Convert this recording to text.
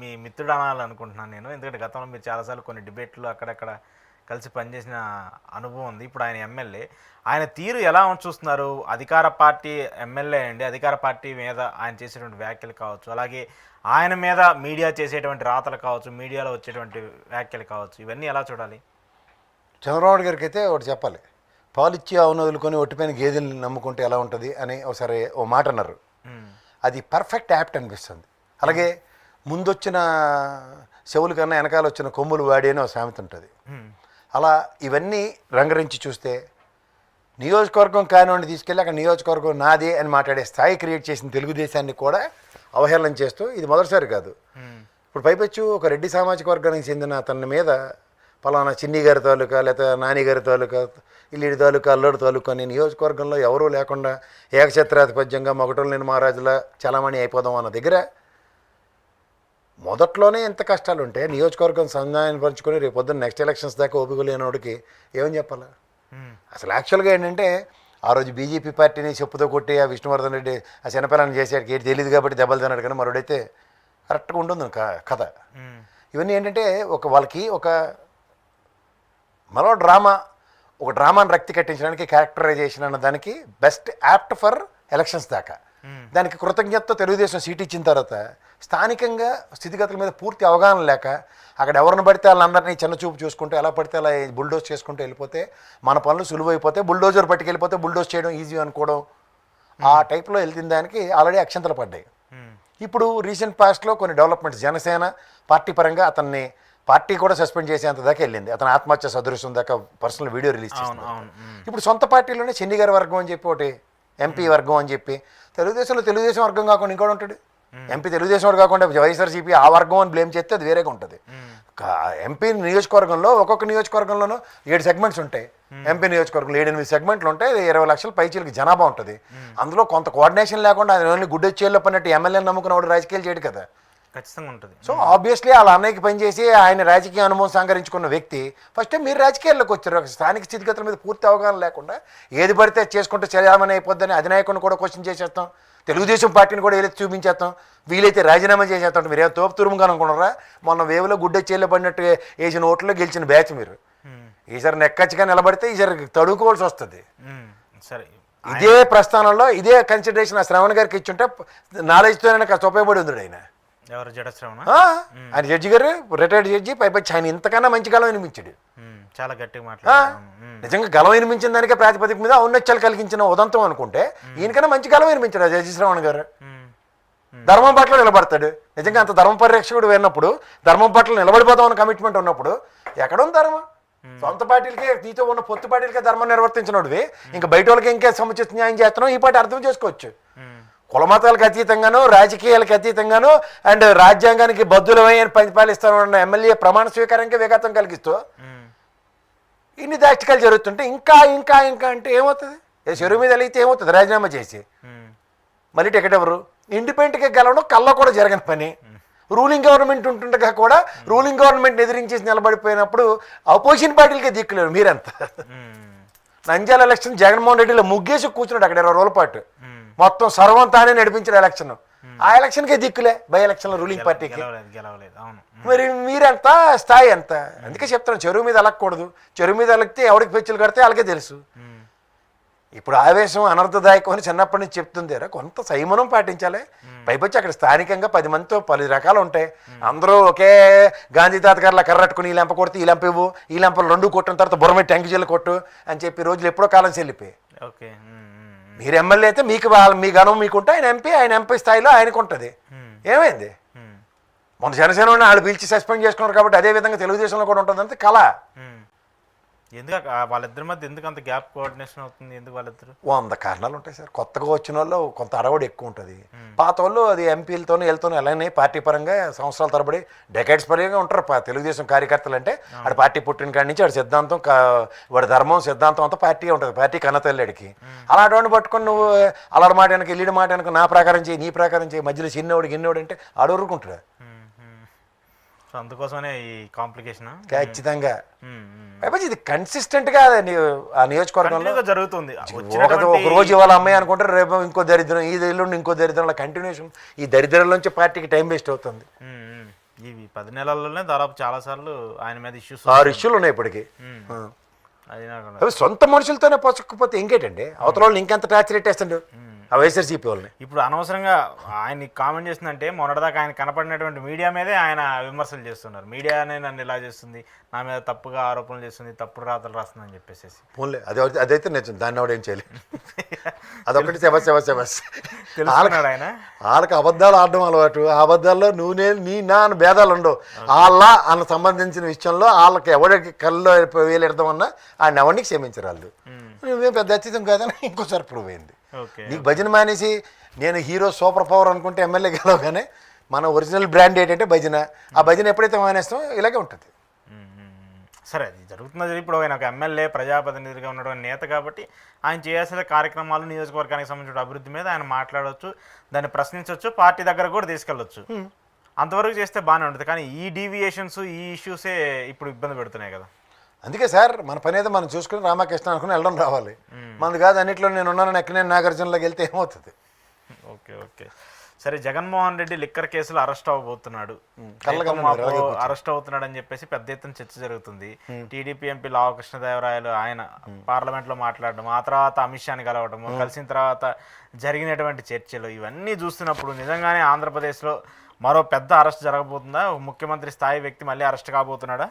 మీ మిత్రుడు అనాలనుకుంటున్నాను నేను. ఎందుకంటే గతంలో మీరు చాలాసార్లు కొన్ని డిబేట్లు అక్కడక్కడ కలిసి పనిచేసిన అనుభవం ఉంది. ఇప్పుడు ఆయన ఎమ్మెల్యే. ఆయన తీరు ఎలా చూస్తున్నారు? అధికార పార్టీ ఎమ్మెల్యే అండి. అధికార పార్టీ మీద ఆయన చేసేటువంటి వ్యాఖ్యలు కావచ్చు, అలాగే ఆయన మీద మీడియా చేసేటువంటి రాతలు కావచ్చు, మీడియాలో వచ్చేటువంటి వ్యాఖ్యలు కావచ్చు, ఇవన్నీ ఎలా చూడాలి? చంద్రబాబు గారికి అయితే ఒకటి చెప్పాలి. పాలిచ్చి ఆవును వదులుకొని ఒట్టిపోయిన గేదెల్ని నమ్ముకుంటే ఎలా ఉంటుంది అని ఒకసారి ఓ మాట అన్నారు. అది పర్ఫెక్ట్ యాప్ట్ అనిపిస్తుంది. అలాగే ముందొచ్చిన చెవుల కన్నా వెనకాల వచ్చిన కొమ్ములు వాడి అని ఒక సామెత ఉంటుంది. అలా ఇవన్నీ రంగరించి చూస్తే నియోజకవర్గం కానివ్వండి తీసుకెళ్ళి అక్కడ నియోజకవర్గం నాదే అని మాట్లాడే స్థాయి క్రియేట్ చేసిన తెలుగుదేశాన్ని కూడా అవహేళన చేస్తూ ఇది మొదటిసారి కాదు. ఇప్పుడు పైపెచ్చు ఒక రెడ్డి సామాజిక వర్గానికి చెందిన అతని మీద పలానా చిన్ని గారి తాలూకా లేకపోతే నాని గారి తాలూకా ఇల్లుడి తాలూకా అల్లుడి తాలూకా అని నియోజకవర్గంలో ఎవరూ లేకుండా ఏకఛత్రాధిపత్యంగా మొగటోళ్ళు నేను మహారాజులా చలామణి అయిపోదాం అన్న దగ్గర మొదట్లోనే ఎంత కష్టాలు ఉంటే నియోజకవర్గం సంధానపరుచుకొని రేపు పొద్దున్న నెక్స్ట్ ఎలక్షన్స్ దాకా ఓపిక లేనివాడికి ఏమని చెప్పాలా? అసలు యాక్చువల్గా ఏంటంటే ఆ రోజు బీజేపీ పార్టీని చెప్పుతో కొట్టి ఆ విష్ణువర్ధన్ రెడ్డి ఆ చిన్నపిల్లని చేసేటికి ఏంటి తెలియదు కాబట్టి దెబ్బలు తిన్నాడు, కానీ మరోడైతే కరెక్ట్గా ఉంటుంది కథ. ఇవన్నీ ఏంటంటే వాళ్ళకి ఒక మరో ఒక డ్రామాని రక్తి కట్టించడానికి క్యారెక్టరైజేషన్ అన్న దానికి బెస్ట్ యాప్ట్ ఫర్ ఎలక్షన్స్ దాకా. దానికి కృతజ్ఞతతో తెలుగుదేశం సీట్ ఇచ్చిన తర్వాత స్థానికంగా స్థితిగతుల మీద పూర్తి అవగాహన లేక అక్కడ ఎవరిని పడితే వాళ్ళందరినీ చిన్నచూపు చూసుకుంటూ ఎలా పడితే అలా బుల్డోజ్ చేసుకుంటూ వెళ్ళిపోతే మన పనులు సులువైపోతే బుల్డోజర్ పట్టుకెళ్ళిపోతే బుల్డోజ్ చేయడం ఈజీ అనుకోవడం ఆ టైప్లో వెళ్తున్న దానికి ఆల్రెడీ అక్షంతలు పడ్డాయి. ఇప్పుడు రీసెంట్ పాస్ట్లో కొన్ని డెవలప్మెంట్స్ జనసేన పార్టీ పరంగా అతన్ని పార్టీ కూడా సస్పెండ్ చేసేంత దాకా వెళ్ళింది. అతను ఆత్మహత్య సదృశ్యం దాకా పర్సనల్ వీడియో రిలీజ్ చేస్తున్నారు. ఇప్పుడు సొంత పార్టీలోనే చెన్ని గారి వర్గం అని చెప్పి ఒకటి ఎంపీ వర్గం అని చెప్పి తెలుగుదేశంలో తెలుగుదేశం వర్గం కాకుండా ఇంకోటి ఉంటుంది. ఎంపీ తెలుగుదేశం వాడు కాకుండా వైఎస్ఆర్సీపీ ఆ వర్గం అని బ్లేమ్ చేస్తే అది వేరేగా ఉంటుంది. ఎంపీ నియోజకవర్గంలో ఒక్కొక్క నియోజకవర్గంలోనూ 7 సెగ్మెంట్స్ ఉంటాయి. ఎంపీ నియోజకవర్గంలో 7-8 సెగ్మెంట్లు ఉంటాయి. 20 లక్షల పైచీలకి జనాభా ఉంటుంది. అందులో కొంత కోఆర్డినేషన్ లేకుండా అది ఓన్లీ గుడ్డొచ్చేళ్ళు పన్నట్టు ఎమ్మెల్యేని నమ్ముకున్నవాడు రాజకీయాలు చేయడు కదా. ఖచ్చితంగా ఉంటుంది. సో ఆబ్వియస్లీ వాళ్ళ అన్నయ్యకి పనిచేసి ఆయన రాజకీయ అనుభవం సంహరించుకున్న వ్యక్తి ఫస్ట్ టైం మీరు రాజకీయాల్లోకి వచ్చారు. స్థానిక స్థితిగతుల మీద పూర్తి అవగాహన లేకుండా ఏది పడితే చేసుకుంటే చలామణి అయిపోద్దని అధినాయకుని కూడా క్వశ్చన్ చేసేస్తాం, తెలుగుదేశం పార్టీని కూడా ఏదైతే చూపించేస్తాం, వీలైతే రాజీనామా చేసేస్తాం. మీరేమో తోపు తురుముగా అనుకున్నారా? మొన్న వేవులో గుడ్డ చేళ్ళు పడినట్టు వేసిన ఓట్లలో గెలిచిన బ్యాచ్ మీరు. ఈసారి నెక్కచ్చిగా నిలబడితే ఈసారి తడుకోవాల్సి వస్తుంది. సరే, ఇదే ప్రస్థానంలో ఇదే కన్సిడరేషన్ ఆ శ్రవణ్ గారికి ఇచ్చుంటే నాలెడ్జ్తోనే కాస్త ఉపయోగపడి ఉంది. ఎవరు జడశ్రవణ ఆయన జడ్జి గారు రిటైర్డ్ జడ్జి, పైపచ్చి ఆయన ఇంతకన్నా మంచి గలం వినిపించాడు. చాలా గట్టిగా మాట్లాడారు. నిజంగా గలం వినిపించిన దానికే ప్రాతిపదిక మీద ఔన్నత్యాలు కలిగించిన ఉదంతం అనుకుంటే ఈయనకన్నా మంచి గలం వినిపించాడు ఆ జడ్జి శ్రవణ్ గారు. ధర్మం పట్ల నిలబడతాడు. నిజంగా అంత ధర్మ పరిరక్షకుడు విన్నప్పుడు, ధర్మం పట్ల నిలబడిపోతామని కమిట్మెంట్ ఉన్నప్పుడు ఎక్కడుంది ధర్మం? సొంత పార్టీలకే నీతో ఉన్న పొత్తు పార్టీలకే ధర్మం నిర్వర్తించినోడివి ఇంకా బయట వాళ్ళకి ఇంకే సముచిత న్యాయం చేస్తున్నావు ఈ పార్టీ అర్థం చేసుకోవచ్చు. కులమతాలకు అతీతంగాను రాజకీయాలకు అతీతంగాను అండ్ రాజ్యాంగానికి బద్దులమైన పరిపాలిస్తానన్న ఎమ్మెల్యే ప్రమాణ స్వీకారానికి విఘాతం కలిగిస్తూ ఇన్ని దాష్టికాలు జరుగుతుంటే ఇంకా ఇంకా ఇంకా అంటే ఏమవుతుంది? చెరువు మీద వెళితే ఏమవుతుంది? రాజీనామా చేసి మళ్ళీ టికెట్ ఎవరు? ఇండిపెండెంట్గా గెలవడం కల్లా కూడా జరగని పని. రూలింగ్ గవర్నమెంట్ ఉంటుండగా కూడా రూలింగ్ గవర్నమెంట్ ఎదిరించేసి నిలబడిపోయినప్పుడు అపోజిషన్ పార్టీలకే దిక్కులేరు మీరంతా. నంద్యాల ఎలక్షన్ జగన్మోహన్ రెడ్డిలో ముగ్గేసి కూర్చున్నాడు అక్కడ 20 రోజుల పాటు. మొత్తం సర్వం తానే నడిపించిన ఎలక్షన్. ఆ ఎలక్షన్కే దిక్కులే బై ఎలక్షన్లో రూలింగ్ పార్టీకి. మరి మీరెంత స్థాయి ఎంత? అందుకే చెప్తాను చెరువు మీద అలగకూడదు. చెరువు మీద అలగితే ఎవరికి పెచ్చులు కడితే వాళ్ళకే తెలుసు. ఇప్పుడు ఆవేశం అనర్థదాయకం అని చిన్నప్పటి నుంచి చెప్తుంది. కొంత సంయమనం పాటించాలి. పైపచ్చి అక్కడ స్థానికంగా 10 మందితో 10 రకాలు ఉంటాయి. అందరూ ఒకే గాంధీ తాతగారులా కర్రట్టుకుని ఈ లెంప కొడితే ఈ లెంప ఇవ్వు, ఈ లెంపలు 2 కొట్టిన తర్వాత బుర్రమెట్టి టెంకిజీలు కొట్టు అని చెప్పి రోజులు ఎప్పుడో కాలం చెల్లిపోయి. మీరు ఎమ్మెల్యే అయితే మీ గణం మీకుంటే ఆయన ఎంపీ స్థాయిలో ఆయనకు ఉంటుంది. ఏమైంది? మొన్న జనసేన వాళ్ళు పిలిచి సస్పెండ్ చేసుకున్నారు కాబట్టి అదే విధంగా తెలుగుదేశంలో కూడా ఉంటుంది. అంతే కళ. ఎందుకు వాళ్ళిద్దరి మధ్య ఎందుకు అంత గ్యాప్ కోఆర్డినేషన్ అవుతుంది? ఎందుకు వాళ్ళిద్దరు? 100 కారణాలు ఉంటాయి సార్. కొత్తగా వచ్చిన వాళ్ళు కొంత అరవడి ఎక్కువ ఉంటుంది. పాత వాళ్ళు అది ఎంపీలతోనే వెళ్తూనే అలానే పార్టీ పరంగా సంవత్సరాల తరబడి డెకేడ్స్ పరంగా ఉంటారు తెలుగుదేశం కార్యకర్తలు. అంటే ఆడ పార్టీ పుట్టిన కాడి నుంచి ఆడ సిద్ధాంతం వాడి ధర్మం సిద్ధాంతం అంతా పార్టీ ఉంటుంది. పార్టీ కన్నతల్లిడికి అలాంటి పట్టుకొని నువ్వు అలాంటి మాట వెనక ఇల్లుడి మాట వెనక నా ప్రకారం చేయి నీ ప్రకారం చేయి మధ్యలో చిన్నోడు గిన్నోడు అంటే ఆడూరుకుంటాడు. అందుకోసమే ఈ కాంప్లికేషన్ ఖచ్చితంగా. ఇది కన్సిస్టెంట్ గా ఆ నియోజకవర్గంలో జరుగుతుంది. ఒక రోజు ఇవాళ అమ్మాయి అనుకుంటారు, రేపు ఇంకో దరిద్రం, ఈ ఎల్లుండి ఇంకో దరిద్రం, కంటిన్యూషన్. ఈ దరిద్రం నుంచి పార్టీకి టైం వేస్ట్ అవుతుంది. ఇవి 10 నెలల్లోనే దాదాపు చాలాసార్లు ఆయన మీద ఇష్యూస్ 6 ఇష్యూలు ఉన్నాయి ఇప్పటికి. అది నాకు అవి సొంత మనుషులతోనే పోచకపోతే ఇంకేటండి, అవతల వాళ్ళని ఇంకెంత టార్చర్ పెట్టేస్తాడు ఆ వైఎస్ఆర్సీపీ వాళ్ళని. ఇప్పుడు అనవసరంగా ఆయన కామెంట్ చేస్తుందంటే మొన్నటిదాకా ఆయన కనపడినటువంటి మీడియా మీదే ఆయన విమర్శలు చేస్తున్నారు. మీడియానే నన్ను ఇలా చేస్తుంది, నా మీద తప్పుగా ఆరోపణలు చేస్తుంది, తప్పుడు రాతలు రాస్తుందని చెప్పేసి. ఫోన్లే అదైతే నిజం, దాన్ని ఆవిడ ఏం చేయలేదు. అదొకటి శబస్ తెలుసుకున్నాడు ఆయన. వాళ్ళకి అబద్ధాలు ఆడడం అలవాటు. ఆ అబద్ధాల్లో నీ నా అని భేదాలు ఉండవు. వాళ్ళ అన్న సంబంధించిన విషయంలో వాళ్ళకి ఎవరికి కళ్ళు వేలెడదామన్నా ఆయన ఎవరిని క్షమించరు వాళ్ళు. నువ్వేం పెద్ద అత్యుతం కాదని ఇంకోసారి ప్రూవ్ అయింది. నీకు భజన మానేసి నేను హీరో సూపర్ పవర్ అనుకుంటే ఎమ్మెల్యే గెలవగానే మన ఒరిజినల్ బ్రాండ్ ఏంటంటే భజన. ఆ భజన ఎప్పుడైతే మానేస్తామో ఇలాగే ఉంటుంది. సరే, అది జరుగుతున్నది. ఇప్పుడు ఆయన ఒక ఎమ్మెల్యే ప్రజాప్రతినిధిగా ఉన్నటువంటి నేత కాబట్టి ఆయన చేయాల్సిన కార్యక్రమాలు, నియోజకవర్గానికి సంబంధించిన అభివృద్ధి మీద ఆయన మాట్లాడవచ్చు, దాన్ని ప్రశ్నించవచ్చు, పార్టీ దగ్గర కూడా తీసుకెళ్ళొచ్చు. అంతవరకు చేస్తే బాగానే ఉంటుంది. కానీ ఈ డీవియేషన్స్, ఈ ఇష్యూసే ఇప్పుడు ఇబ్బంది పెడుతున్నాయి కదా. అందుకే సార్ మన పని అయితే మనం చూసుకుని రామకృష్ణ అనుకుని వెళ్ళడం రావాలి. మనది కాదు అన్నింటిలో నేను ఉన్నానని ఎక్కడైనా నాగార్జునలోకి వెళ్తే ఏమవుతుంది. ఓకే. సరే, జగన్మోహన్ రెడ్డి లిక్కర్ కేసులో అరెస్ట్ అవ్వబోతున్నాడు, అరెస్ట్ అవుతున్నాడు అని చెప్పేసి పెద్ద ఎత్తున చర్చ జరుగుతుంది. టీడీపీ ఎంపీ లావు కృష్ణదేవరాయలు ఆయన పార్లమెంట్లో మాట్లాడడం, ఆ తర్వాత అమిత్ షాని కలవడం, కలిసిన తర్వాత జరిగినటువంటి చర్చలు, ఇవన్నీ చూస్తున్నప్పుడు నిజంగానే ఆంధ్రప్రదేశ్లో మరో పెద్ద అరెస్ట్ జరగబోతుందా? ముఖ్యమంత్రి స్థాయి వ్యక్తి మళ్ళీ అరెస్ట్ కాబోతున్నాడా?